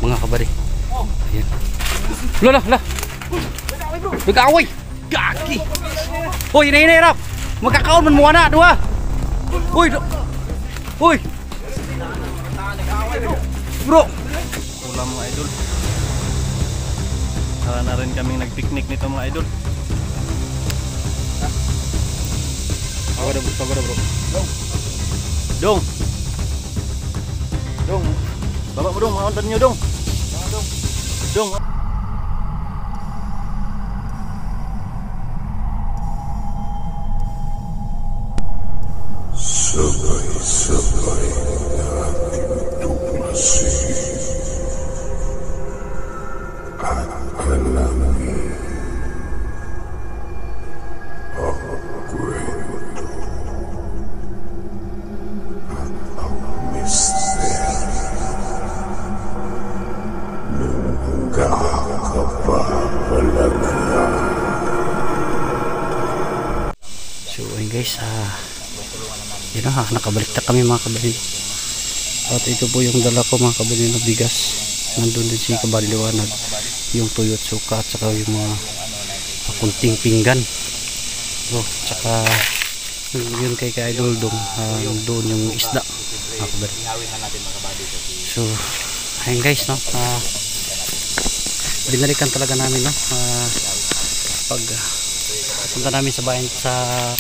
mga kabady. Ayan. Lah. Nag-away. Gaki. Hoy, hinahirap. Magkakaon man mo na, dua. Hoy. Bro. Ulam mga idol. Na rin kaming nag-picnic nito mga idol. Pagoda bro. Dong. Baba mo dong, mga ontan nyo dong. Dong. Sabay-sabay natin tuklasin at alamin ang kwento at ang misteryo ng kakapapalagyan. So ayun guys, yun na, nakabalik na kami mga kabady. At ito po yung dala ko mga kabady na bigas. Nandun din si Kabady Liwanag, yung tuyot suka at saka yung mga kunting pinggan. So, tsaka yun kay Idol Dong, doon yung isda mga kabady. So ayun guys, no, binalikan talaga namin, no, pag punta namin sa bayan sa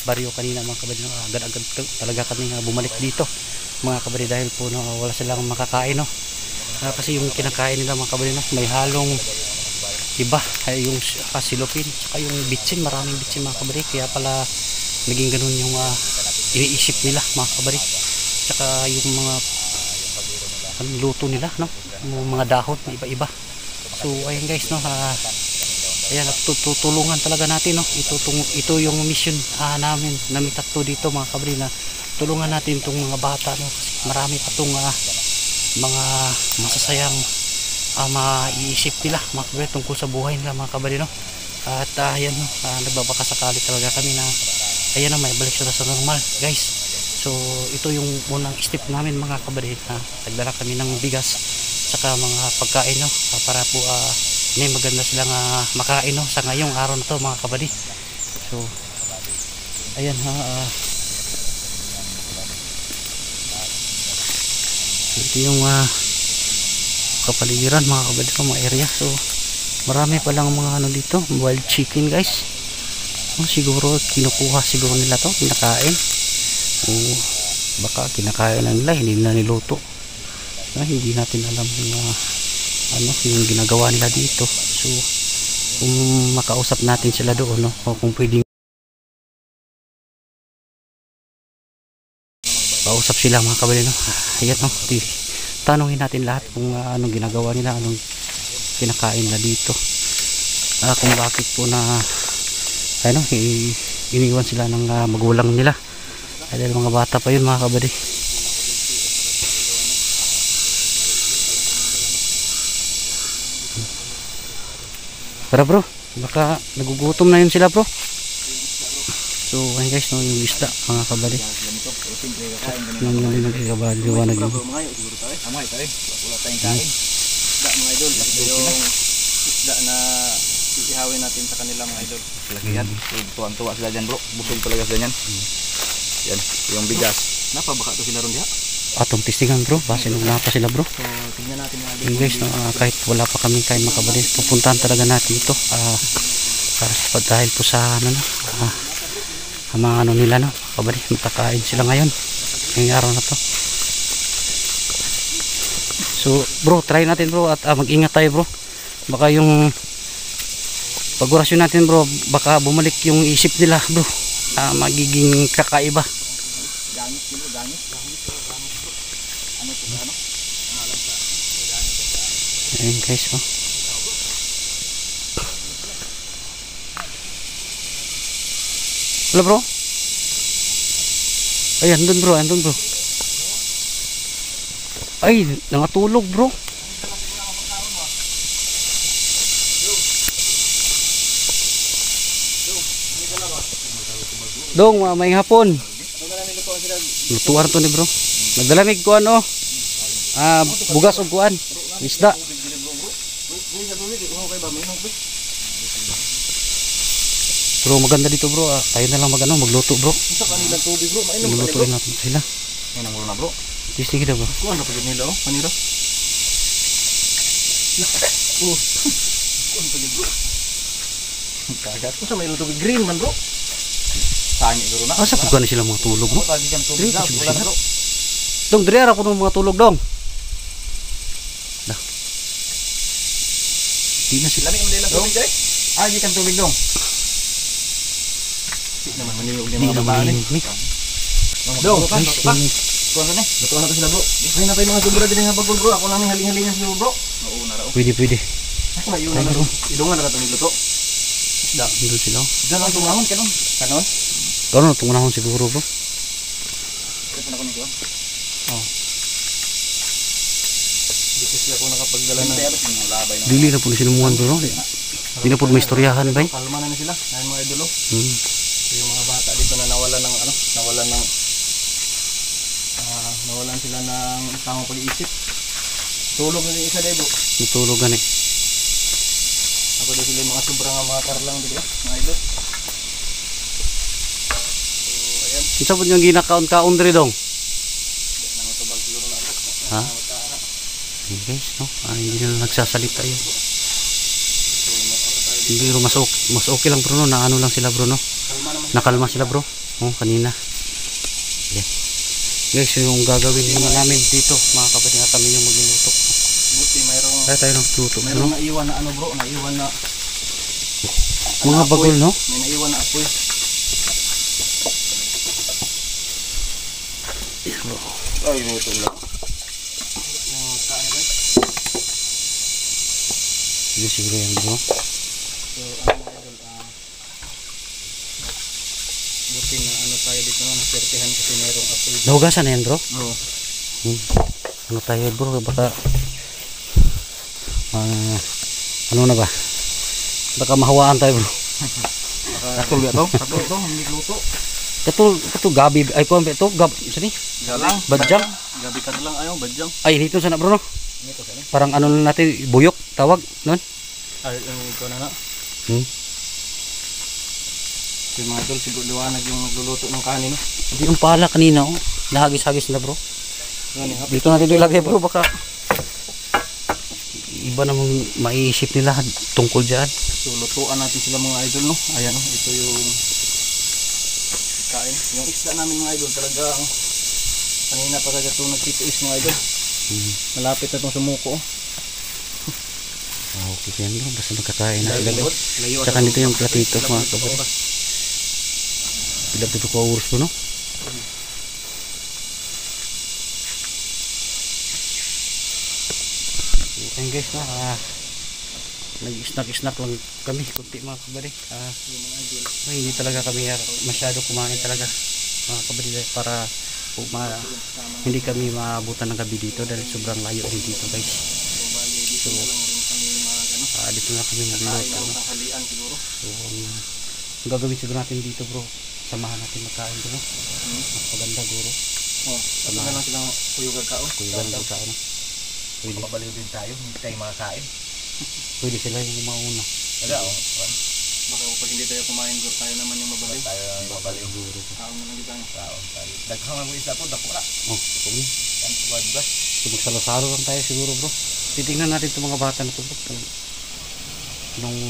baryo kanina mga kabady, no, agad-agad talaga kami bumalik dito mga kabady dahil po, no, wala silang makakain, no. Kasi yung kinakain nila mga kabady, no, may halong iba, ay yung silopin saka yung bitsin, maraming bitsin mga kabady, kaya pala naging ganun yung iniisip nila mga kabady. Saka yung mga luto nila, no, yung mga dahon iba-iba. So ayun guys, no, ayan, tutulungan talaga natin, no. Ito yung mission namin tatlo dito mga kabady, na tulungan natin itong mga bata, no, kasi marami pa itong mga masasayang maiisip nila mga kabady tungkol sa buhay nila mga kabady, no. At ayan, no, nagbabakasakali talaga kami na ayan na, may balik sila sa normal guys. So ito yung unang step namin mga kabady, na nagdala kami ng bigas saka mga pagkain, no, para po may maganda silang makain, no, sa ngayong araw na to mga kabady. So ayan, ito yung kapaligiran mga kabady, mga area. So marami palang mga ano dito, wild chicken guys. Siguro kinukuha siguro nila to, kinakain. Baka kinakain na nila, hindi nila niluto. Hindi natin alam yung ginagawa nila dito. So kung makausap natin sila doon, no, o kung pwedeng kausap sila mga kabady, no. Ayan, no, tanungin natin lahat kung anong ginagawa nila, anong kinakain nila dito, kung bakit po na iniwan sila ng magulang nila, dahil mga bata pa yun mga kabady. Tara bro, baka nagugutom na yun sila bro. So ayun guys, no, yung isda mga kabady, nang nalinig si Kabady Liwanag yun. Isda na sisihawin natin sa kanila mga idol. Lagihan, tuwan-tuwa sila dyan bro, busog talaga sila dyan. Yan, yung bigas. Napabaka to sila ron diha? Atong testingan bro, base nung napa sila bro. So tingnan natin mga yung guys, no, kahit wala pa kami kain mga kabady, pupuntahan talaga natin ito dahil po sa mga ano nila, no, kabady, magkakain sila ngayon ngayong araw na to. So bro, try natin bro, at mag-ingat tayo bro. Baka yung pag-orasyon natin bro, baka bumalik yung isip nila bro, magiging kakaiba. Ayun guys, oh. Wala bro, ay andun bro, ay nangatulog bro. Dong, may hapon. Lutuan to ni bro. Nagdalamig ko ano, bugas o kuan, isda. ba minong bro? Bro, maganda dito bro. Tayo na lang magluto bro. Unsa kanila tubig bro? Mainom ba ni bro? Lulutuin natin sila. Mainom mo na bro. Tisting kita bro. Kuan na pagid nila oh, kanira. Oh. Kuan pagid bro. Kagat ko sa may tubig green man bro. Tangi bro na. Asa pagkani sila mga tulog mo? Lagi kang tubig Dili, daw, kasi ulan sila. bro. Dong, diri ara ko ng mga tulog dong. Dah. Di na sila. Lami mo nila tubig dai. Agi kang tubig dong. Di naman maniyog ni Di mga na babae. maninig. Dong, Guys, pa. Kuan na ni. Lutuan na to sila bro. Ay na pa yung mga sobra din nga bagol bro. Ako lang ni haling-halingan sila bro. Oo na raw. Pwede. Ako na yun na bro. Idungan na to ni luto. Isda. Doon sila. Diyan lang tungahon kanon. Kanon? Karon tungunahon siguro bro. Kasi na ko nito. Oh. Di kasi ako nakapagdala ng labay na. Dili na po sinumuhan bro. Di na po may istoryahan bay. Kalma na sila. Nahin mga idolo. Hmm. Yung mga bata dito na nawalan ng nawalan sila ng tamang pag-iisip. Tulog na din isa dai bro. Natulog gani. Ako daw sila yung mga sobrang mga karlang dito, mga idol. So, ayan. Isa po yung ginakaon-kaon diri dong. Nangutubag siguro na ako. Ha? Hey guys, no? Hindi na nagsasalita yun. Hindi, mas okay lang bro, no? Na ano lang sila bro, no? Nakalma sila bro. Oh, kanina. Yeah. Guys, yung gagawin muna namin dito, mga kapatid, na kami yung magluluto. Buti mayroong Kaya tayo ng luto, mayroong no? naiwan na ano bro, naiwan na Mga bagol, no? may naiwan na apoy. Yeah, bro. Ay, luto lang. Hindi siguro yan bro. So, ano mga idol, buti na ano tayo dito na nasertihan kasi mayroong apoy. Nahugasan na yan bro? Oo. Ano tayo bro? Baka ano na ba? Baka mahawaan tayo bro. Katul ba to? Katul to, hindi luto. Kato gabi ay kuan beto gab sini. Galang. Badjang. Gabi ka lang ayaw, badjang. Ay dito sana bro no. Ito sa ni. Parang ano na natin buyok tawag non. Ay, ito na na. Hmm. Yung mga idol, siguro liwanag yung nagluluto ng kanin. No? Hindi yung pala kanina oh. Nahagis-hagis na bro. Yan, Dito natin ito ilagay bro baka iba namang maiisip nila tungkol dyan. So, lutuan natin sila mga idol, no? Ayan, oh, ito yung kain. Yung isda namin mga idol, talagang kanina pa talaga itong nagtitiis mga idol. Malapit na itong sumuko. Okay yan bro, basta magkakain na sila bro. Layo Tsaka dito yung platito mga kapatid. Pila dito ko oras po no? Ayan guys no, nag-snack lang kami, kunti mga kabalik. Hindi talaga kami masyado kumain talaga mga kabalik para hindi kami maabutan ng gabi dito dahil sobrang layo din dito guys. So dito na kami magluluto no? So ang gagawin siguro natin dito bro, samahan natin magkain bro. Mas maganda guro. Samahan lang silang kuyugan kaon. Kuyugan ng kaon no? Pwede. Papabaliw din tayo, hindi tayo makakain. Pwede sila yung mauna. Kaya baka pag hindi tayo kumain, guro tayo naman yung mabaliw. Tayo yung mabaliw. Guro. Kaon na lang kita. Kaon tayo. Daghang mo isda po, dako na. Oh, kung Ba? so, magsalo-salo lang tayo siguro bro. Titingnan natin itong mga bata na ito bro. Anong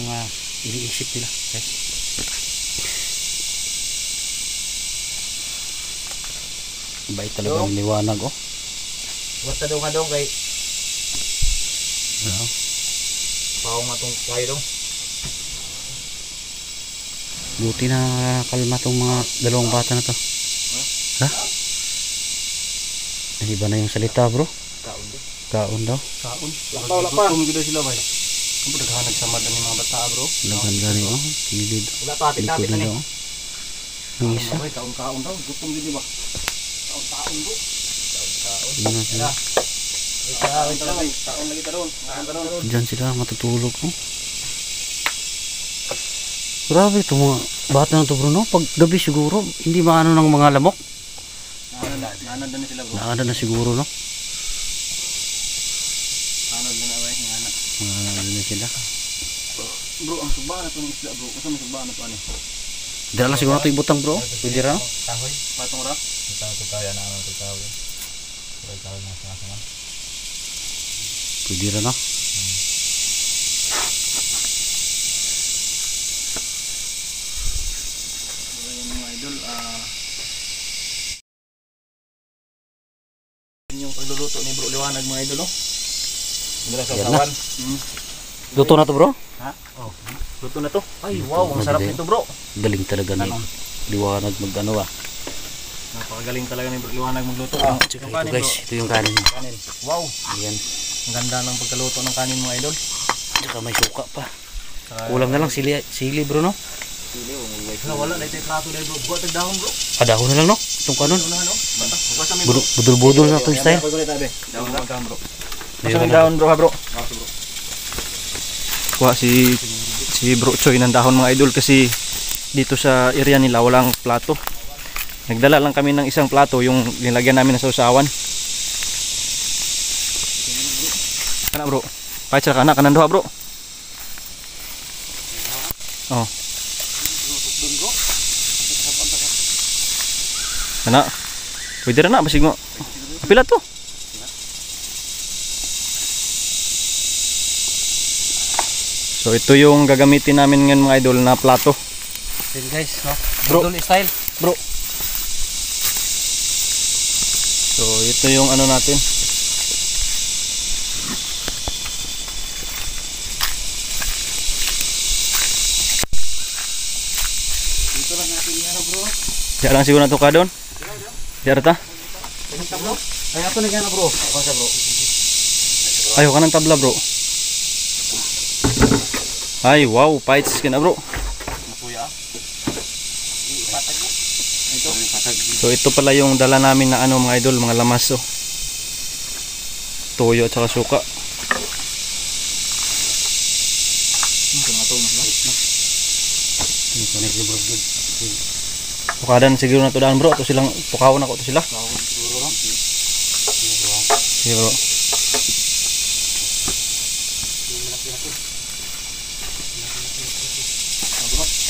iniisip nila guys. Bait talaga ng liwanag oh. Basta daw ka daw kay Ano? paong matong kayo daw. Buti na kalma tong mga dalawang bata na to. Ha? Iba na yung salita bro. Kaon daw. Kaon daw. Kaon. Lapa. Gutom gid sila bay. Ano daghan nagsamad ang mga bata bro. Laban gani oh. Kilid. Wala pa Likod na daw. Ang isa. Kaon daw. Gutom gid ba? Kaon bro. Ano na sila? Kaon lagi taron. Diyan sila matutulog oh. Grabe itong mga bata na to bro no. Pag gabi siguro hindi maano ng mga lamok. Nanad na sila bro. Naada na siguro no. Nanad na bay, nanad. Ano na sila. bro, ang suba na itong isda bro. Asa may suba na ito ano? Dala lang siguro ito ibutang bro. Pwede ra. Kahoy, patong ra. Kita ito kaya na ang kahoy. Kahoy na sama-sama. Pwede ra no. Ayan mga idol, yung pagluluto ni bro Liwanag mga idol, no? Dala sa Yan usawan. Luto na to bro. Ha? Oh, luto na to. Ay, wow, ang sarap nito bro. Galing talaga ni Liwanag mag-ano Napakagaling talaga ni bro Liwanag magluto. Tsaka ito guys, ito yung kanin. Kanin. Wow, Ayan. ang ganda ng pagkaluto ng kanin mga idol. Tsaka may suka pa. Kulang na lang sili bro no. Wala na ito yung plato dahil bro. Buat tagdahon bro. Dahon na lang no. Itong kanon. Ano ano? Bata. Basta may bro. Budol-budol na itong style. Dahon na ka bro. Ayun Basta may na. dahon bro ha bro. Kuha si Bro Choy ng dahon mga idol kasi dito sa area nila walang plato. Nagdala lang kami ng isang plato yung nilagyan namin ng sausawan. Kana bro. Kahit sa kana kanan duha bro. Oh. Kana. Pwede ra na basig mo. Pila to? So ito yung gagamitin namin ngayon mga idol na plato. Then guys, no? Bro. Budol style. Bro. So ito yung ano natin. Dito lang natin yan bro. Diyan lang siguro na ito ka doon. Diyan ta. Ay ako na gana bro. Ako sa bro. Ayaw ka ng tabla bro. Ay wow, fights ka na bro. So ito pala yung dala namin na ano mga idol, mga lamas oh. Toyo at saka suka. Pukadan siguro na to daan bro, to silang pukawon ako to sila. Sige bro.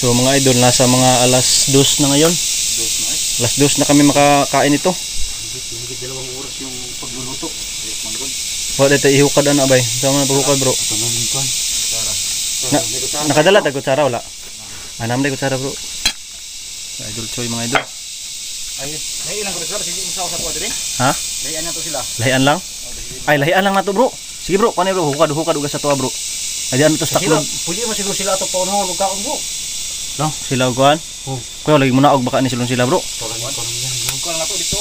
So mga idol, nasa mga alas 2 na ngayon. Alas 2 na kami makakain ito. Higit 2 oras yung pagluluto. Wala dito ihukad ano abay. Sama na paghukad bro. Ito na yung kuhan. Nakadala tayo kutsara wala. Anam na kutsara bro. Idol Choy mga idol. Ay, may ilang kutsara sige usaw sa kuha diri. Ha? Layan na to sila. Lahian lang? Ay lahian lang na to bro. Sige bro, kuha bro, hukad uga sa tuwa bro. Ay ano to stock Sila, load. pwede mo siguro sila ito paunahon huwag kaon bro. No, sila kuhan. Kuya lagi mo na og baka ni silong sila bro. Tulang yung kuhan yan. Kuha na to dito.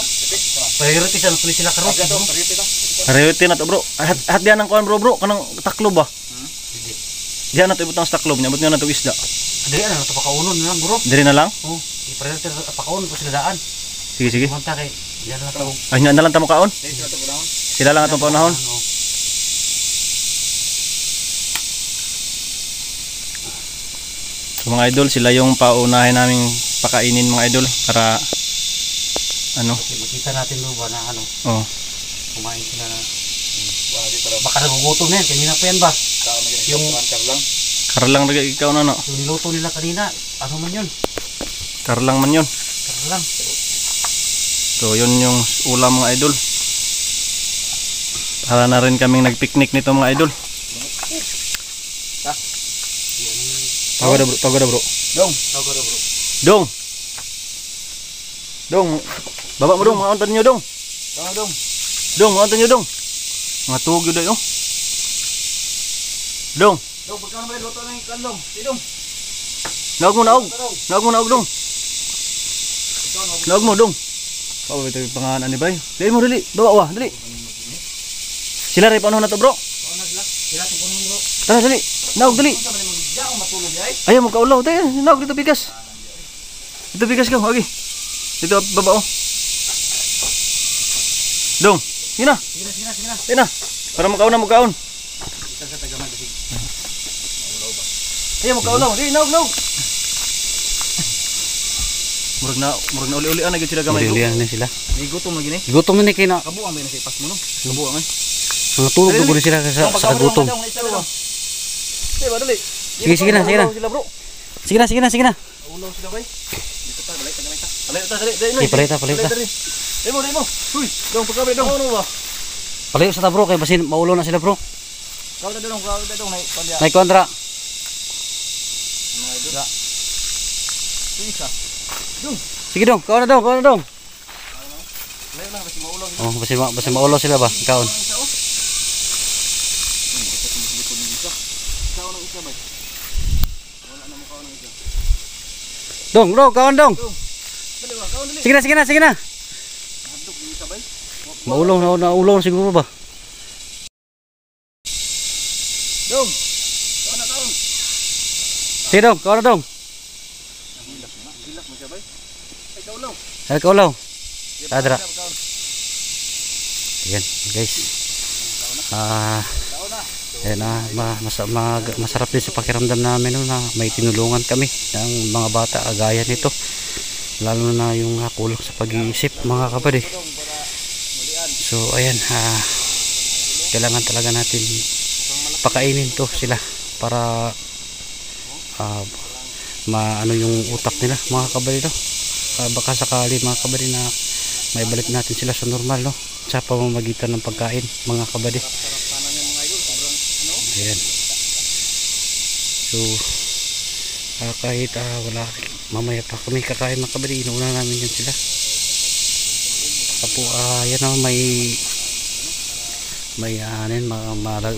Priority sa tuloy sila karon. Aga to, parito to. Priority na to bro. Hat diyan ang kuhan bro kanang taklob ba? Diyan na to ibutang stock load, nyabot nga na to isda. Dili na ito pakaunon na lang bro. Diri na lang. Oh, i-priority na pakaunon po sila daan. Sige sige. Kumanta kay yan na to. Ay nga na lang tamo kaon. Dito na to down. Sila lang atong paunahon. So mga idol, sila yung paunahin naming pakainin mga idol para ano, Makita natin bro ba na ano, oh, kumain sila na. Baka nagugutom na yan, kanina pa yan ba? Yung lang. karlang lagi ikaw na no. Yung niluto nila kanina, ano man yun? Karlang man yun. Karlang. So yun yung ulam mga idol. Para na rin kaming nagpiknik nito mga idol. Pagoda bro, pagoda bro. Dong. Dong. Dong. Baba mo dong, mga untan nyo dong. Dong. Dong, mga untan nyo dong. Mga tugyo dayo. Oh. Dong. Dong, pagkano ba luto ng kandong? Si Dong. Naog mo, naog. Naog mo, naog dong. Naog mo dong. Paano ito yung pangalan ni bay? Dali mo, dali. Bawa, dali. Sila rin, paano na to bro? Sila ito puno bro. Tara, dali. Naog, dali. Ayaw, magkaulaw. Tayo, naog dito bigas. Dito bigas ka, okay. Dito, baba oh. Dong, sige na. Sige na. Para magkaon na, magkaon. Ayaw, magkaulaw. Dali, naog, naog. Murag na uli-ulian na gid sila gamay. Uli-ulian na sila. May gutom lagi ni. Gutom na ni kay na. Kabuang ba na siya pas mo no? Kabuang man. Mga tulog na gulo sila sa kagutom. Diba, dali. Sige, sige na, sige na. Ulaw sila bro. Sige na, sige na, sige na. Ulaw sila bay. Dito ta, dali ta. Dali ta, dali. Ipalita, palita. Demo. Uy, dong pagkabe dong. Ano ba? Palayo sa ta bro, kay basin maulo na sila bro. Kau dah dong, naik pandya. Nay kontra. Mga idol. Isa. Dong. Sige dong, kaon na dong, kaon na dong. Layo lang kasi maulaw. Oh, basin maulo sila ba? Kaon. Kau nang isa bay. Wala na mo kau nang isa. Dong, bro, kaon dong. Dali ba, kau dali. Sige na, sige na, sige na. Hadok yung isa bay. Maulong, naulong siguro ba? Dong. Kau na kau. Sige dong, kaon na dong. Hilak mo siya bay. Ay kau law. Ay, kaulaw. Tadra. Yan, guys. Ayan masarap din sa pakiramdam namin no, na may tinulungan kami ng mga bata agaya nito. Lalo na yung kulang sa pag-iisip mga kapatid. So ayan, kailangan talaga natin pakainin to sila para maano yung utak nila mga kapatid. Baka sakali mga kabady na may balik natin sila sa normal no, sa pamamagitan ng pagkain mga kabady. Ayan. So kahit wala, mamaya pa kami kakain mga kabady, inuuna namin yan sila. Tapo yan o,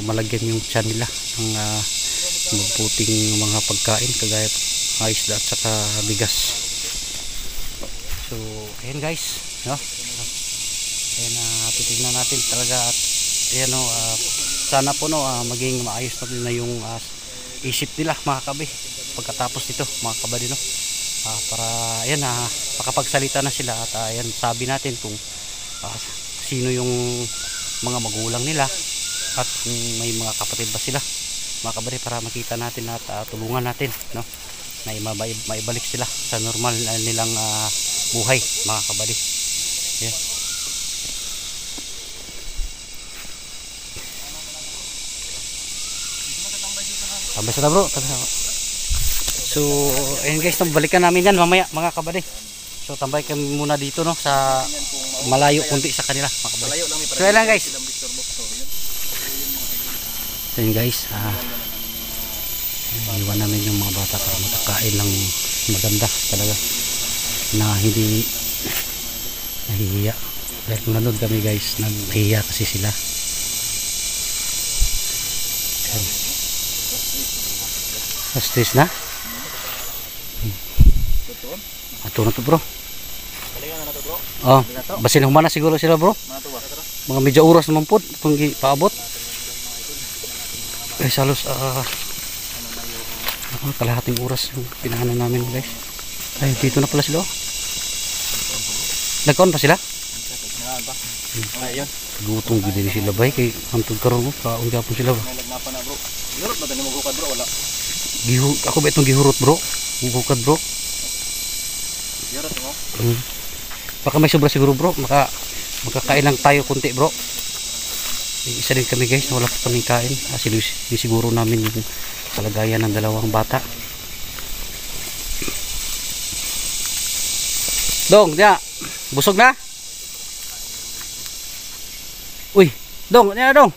malagyan yung tiyan nila ng mabuting mga pagkain kagaya isda at saka bigas. So, ayan guys, no? Ayan, titignan natin talaga at ayan no, sana po no, maging maayos na yung isip nila mga kabi pagkatapos nito mga kabady no. Para ayan, makapagsalita na sila at ayan, sabi natin kung sino yung mga magulang nila at kung may mga kapatid ba sila mga kabady, para makita natin at tulungan natin no, na maibalik sila sa normal nilang buhay mga kabady. Ayan. Tambay sa bro. So ayan guys, balikan namin yan mamaya mga kabady. So tambay kami muna dito no, sa malayo kunti sa kanila mga kabady. So ayan lang guys. So ayan guys, iwan namin yung mga bata para makakain ng maganda talaga, na hindi nahihiya. Dahil kung nanood kami guys, nahihiya kasi sila. Stress na? Ato na to bro. Oh, basin humana siguro sila bro. Mga medyo oras naman po kung paabot. Salos kalahating oras yung pinahanan namin guys. Ay, dito na pala sila. Nagkaon pa sila? Ayun. Gutong gid sila bay kay hantod karon mo kaon gyapon sila ba. Nagnapa na bro. Gihurot ba tani mo gukad bro wala? Ako ba itong gihurot bro? Gukad bro. Gihurot mo? Baka may sobra siguro bro. Makakain lang tayo kunti bro. Isa din kami guys na wala pa kaming kain. Siguro namin yung kalagayan ng dalawang bata. Dong, ya. Busog na? Uy, dong, ya dong.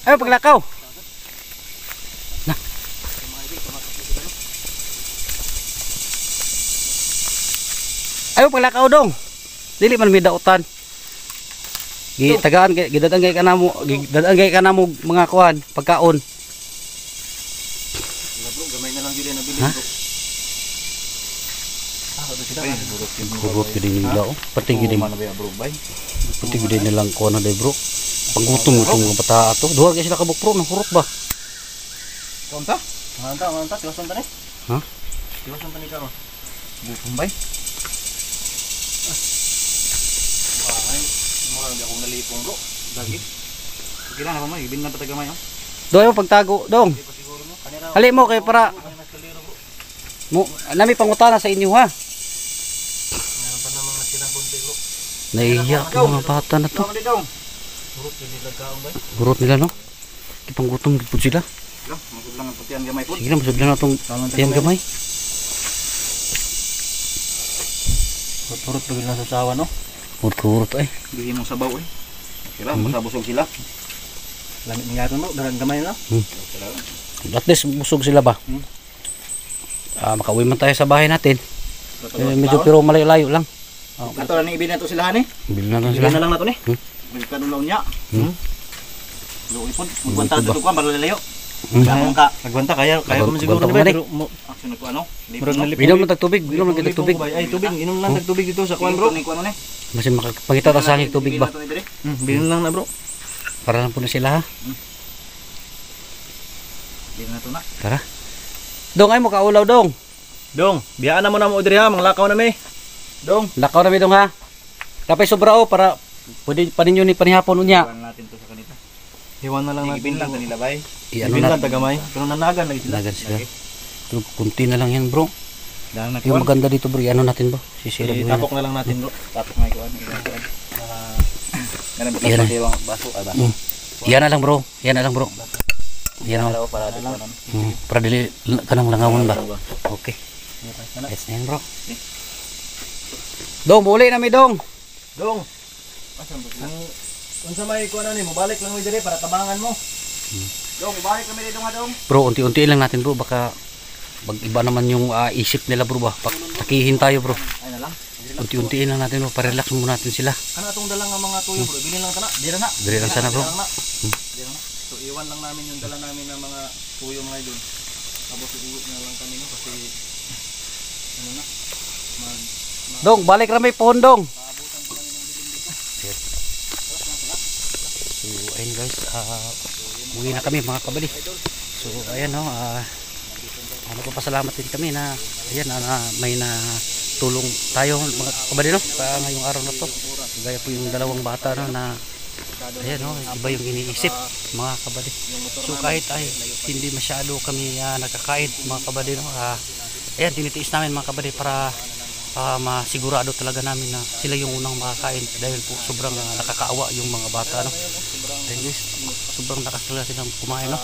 Ayo paglakaw. Nah. Ayo paglakaw dong. Dili man mi dautan. Gitagaan gidadaan kay kanamo mga kuan pagkaon. Bro, gamay na lang gyud na bili Ha? bro. Hurot gid nila oh. Pati gid man ba bro bay? pati gid nilang kuan na day bro. Panggutom itong mga bata ato. Duha kay sila kabuk bro, nang hurot ba? Konta? Manta, siwason tani. Ha? Siwason tani karon. Gutom bay. Ay, mura di ako nalipong bro. Lagi. Sige lang ako may ibin na patagamay oh. Doy mo pagtago, dong. Siguro mo kanira. Hali mo kay para mo nami pangutana sa inyo ha. Meron pa namang natirang konti bro. Naiiyak ang mga bata na to. Tama di daw. Hurot nila kaon bay. Gurot nila no. Ipanggutom gid pud sila. Lang, masudlang ang putihan gamay po. Sige na, masud lang na itong tiyang gamay. Turut lagi lang sa sawa, no? Urut-urut ay. Bihin mong sabaw eh. Okay lang, busog sila. Lamit nga ito, no? Darang gamay, no? Okay lang. At least busog sila ba? Makauwi man tayo sa bahay natin. Medyo pero malayo-layo lang. Ato lang ibin na to sila ni. Bili na lang Ibin sila. na lang na to ni. Bili ka nung niya. Luoy po, magwanta dito ko, malalayo. Kaya ka. Nagwanta, kaya mo siguro Gwanta ni mo ba? na, Pero, Action na ko ano? Inom lang tagtubig, inom lang tagtubig. Ay, tubig, inom lang tagtubig dito sa kuwan, bro. Ni ko ano ni? Kasi makapagkita ta sa hangin tubig ba? Bilhin lang na, bro. Para lang po na sila ha. Bili na to na. Tara. Dong ay mo kaulaw dong. Dong, biyaan na mo na mo diri ha, manglakaw na mi. Dong. Lakaw na mi dong ha. Kapay sobra o para pwede pa ninyo ni panihapon unya. Kuan natin to sa kanita. Hiwan na lang natin. Ibin lang kanila bay. Ano Ibin na lang tagamay. Pero nanagan lagi sila. lagan sila. Pero kunti na lang yan bro. Dang na Yung kuan. maganda dito bro, ano natin bro? Sisira buhay Tapok na lang natin, bro. Tapos nga kuan. Ganun ba Yan na. kasi yung baso ay baso. Yan na lang bro. Yan na lang bro. Yan na lang. Para dito nan. Para dili kanang langawon ba? Okay. Yes na yan bro. Dong, buli na mi dong. Dong. Unsa may kuan ni mo balik lang mo diri para tabangan mo. Dong, ibalik kami dito nga dong. Bro, unti-unti lang natin bro. Baka iba naman yung isip nila bro ba. Takihin tayo bro. Ay na lang. Unti-untiin lang natin bro. Pa-relax muna natin sila. Kana atong dalang nga mga tuyo, bro. Bilhin lang kana. Dira na. Dili lang sana bro. Dira na. Dira na. So iwan lang namin yung dala namin ng mga tuyo mga idol. Tapos iuwi na lang kami no kasi ano na. Dong, balik na may pohon dong. So, ayun guys, uwi na kami mga kabali. So, ayan no, nagpapasalamat din kami na, ayan, may na tulong tayo mga kabali no, ngayong araw na to. Gaya po yung dalawang bata no, na, ayan no, iba yung iniisip mga kabali. So, kahit ay hindi masyado kami nakakain mga kabali no, ayan, tinitiis namin mga kabali para masigurado talaga namin na sila yung unang makakain dahil po sobrang nakakaawa yung mga bata no. Dahil guys, sobrang lakas talaga silang kumain no.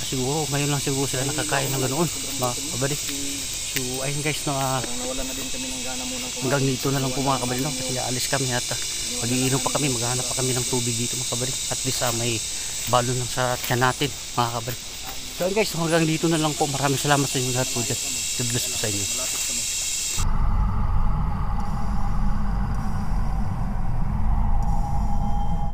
Siguro ngayon lang siguro sila nakakain ng ganoon mga kabady. So ayun guys no, Nawala na din kami ng gana muna. hanggang dito na lang po mga kabady no, kasi aalis kami at mag-iinom pa kami, maghahanap pa kami ng tubig dito mga kabady. At least may balon lang sa tiyan natin mga kabady. So ayun guys, hanggang dito na lang po. Maraming salamat sa inyo lahat po dyan. God bless po sa inyo.